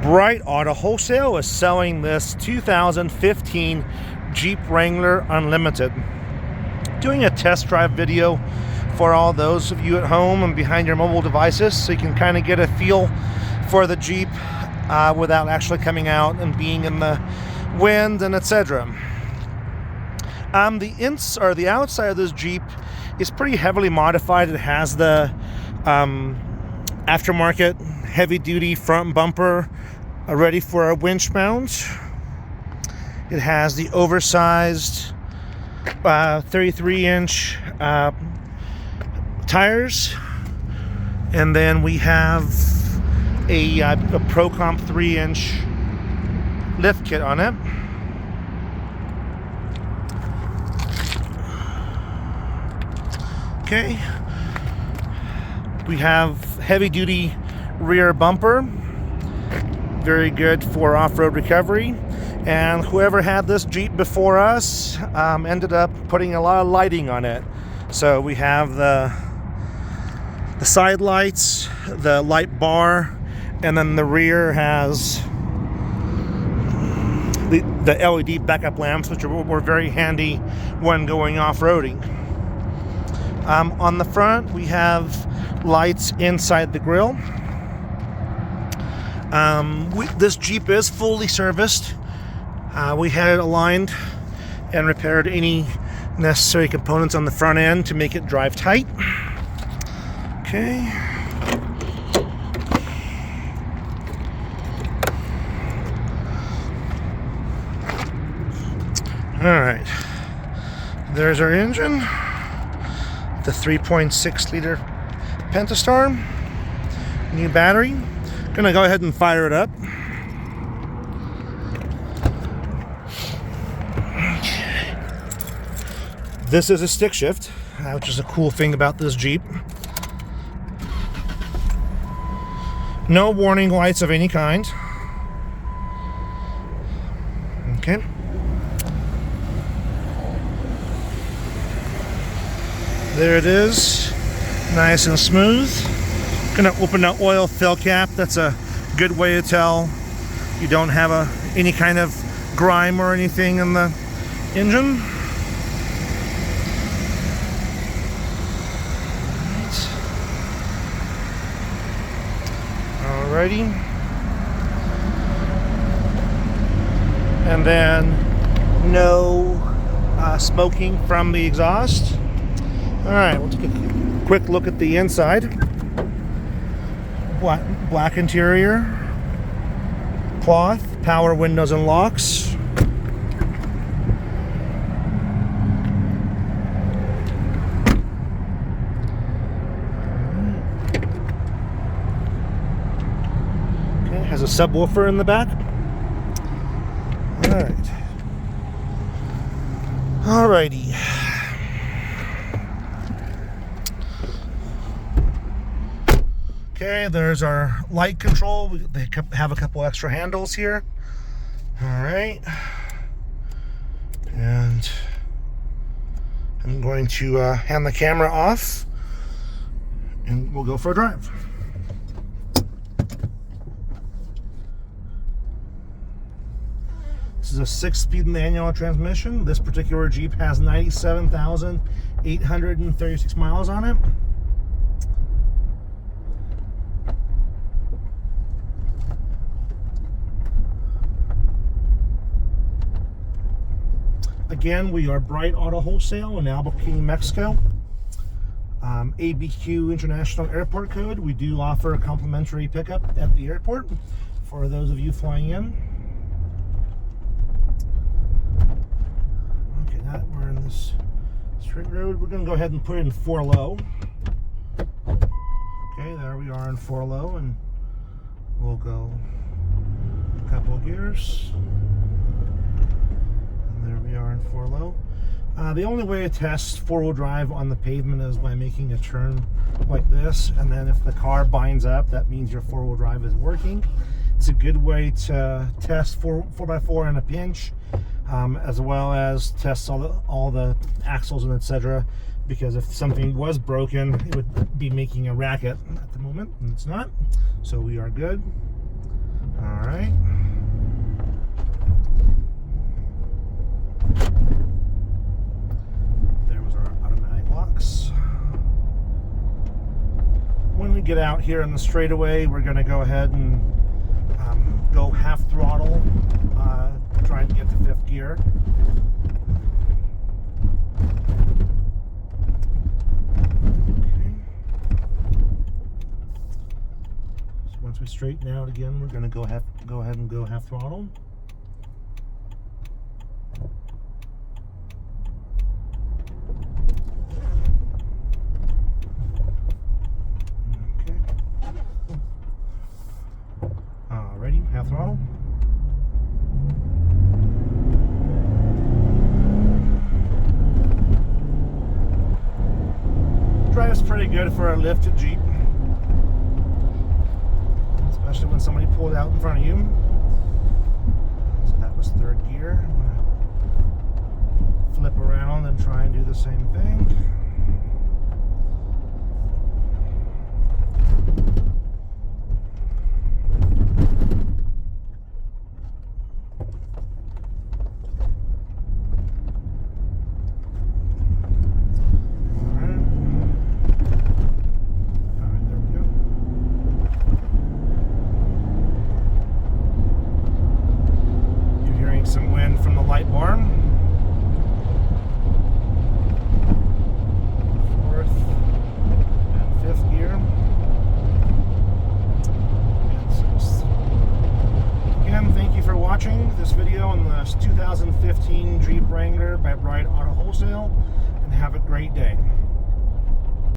Bright Auto Wholesale is selling this 2015 Jeep Wrangler Unlimited. Doing a test drive video for all those of you at home and behind your mobile devices, so you can kind of get a feel for the Jeep without actually coming out and being in the wind and etc. The outside of this Jeep is pretty heavily modified. It has the aftermarket heavy-duty front bumper ready for a winch mount. It has the oversized 33-inch tires, and then we have a Pro Comp 3-inch lift kit on it. Okay, we have heavy-duty rear bumper, very good for off-road recovery. And whoever had this Jeep before us ended up putting a lot of lighting on it. So we have the side lights, the light bar, and then the rear has the LED backup lamps, which were very handy when going off-roading. On the front, we have lights inside the grille. This Jeep is fully serviced. We had it aligned and repaired any necessary components on the front end to make it drive tight. Okay. All right. There's our engine. The 3.6 liter Pentastar. New battery. Gonna go ahead and fire it up. This is a stick shift, which is a cool thing about this Jeep. No warning lights of any kind. Okay. There it is, nice and smooth. Gonna open the oil fill cap. That's a good way to tell you don't have any kind of grime or anything in the engine. Alrighty. And then no smoking from the exhaust. Alright, we'll take a quick look at the inside. Black interior, cloth, power windows and locks. Okay, has a subwoofer in the back. All right. Alrighty. Okay, there's our light control. They have a couple extra handles here. All right. And I'm going to hand the camera off and we'll go for a drive. This is a 6-speed manual transmission. This particular Jeep has 97,836 miles on it. Again, we are Bright Auto Wholesale in Albuquerque, New Mexico. ABQ International Airport Code. We do offer a complimentary pickup at the airport for those of you flying in. Okay, now that we're in this straight road, we're going to go ahead and put it in 4 low. Okay, there we are in 4 low, and we'll go a couple of gears. There we are in 4 low. The only way to test 4-wheel drive on the pavement is by making a turn like this, and then if the car binds up, that means your 4-wheel drive is working. It's a good way to test 4x4 in a pinch, as well as test all the axles and etc. Because if something was broken, it would be making a racket at the moment, and it's not. So we are good. All right. There was our automatic locks. When we get out here in the straightaway, we're going to go ahead and go half throttle, trying to get to 5th gear. Okay. So once we straighten out again, we're going to go ahead and go half throttle. Alrighty, half throttle. Drives pretty good for a lifted Jeep, especially when somebody pulled out in front of you. So that was 3rd gear. I'm gonna flip around and try and do the same thing. Some wind from the light bar. 4th and 5th gear. And 6th. Again, thank you for watching this video on the 2015 Jeep Wrangler by Bright Auto Wholesale, and have a great day.